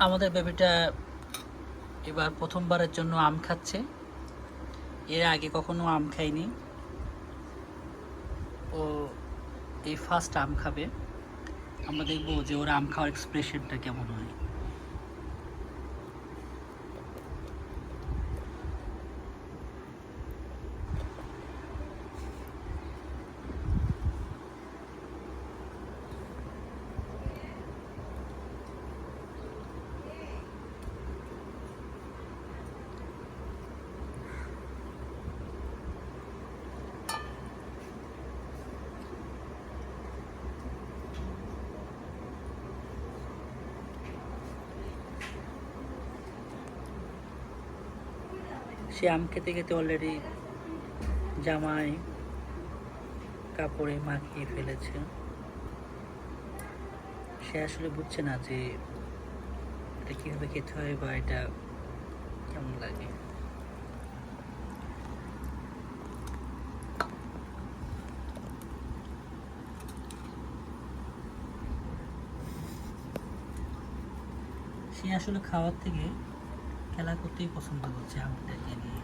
আমাদের বেবিটা এবার প্রথমবারের জন্য আম খাচ্ছে। এর আগে কখনো আম খায়নি। ও এই ফার্স্ট আম খাবে। আমরা দেখবো যে ওর আম খাওয়ার এক্সপ্রেশনটা কেমন হয়। সে আম খেতে খেতে অলরেডি জামায় কাপড়ে মাখিয়ে ফেলেছে। সে আসলে বুঝছে না যে এটা কীভাবে খেতে হয় বা এটা কেমন লাগে। সে আসলে খাওয়ার থেকে খেলা করতেই পছন্দ করছে আমটাকে নিয়ে।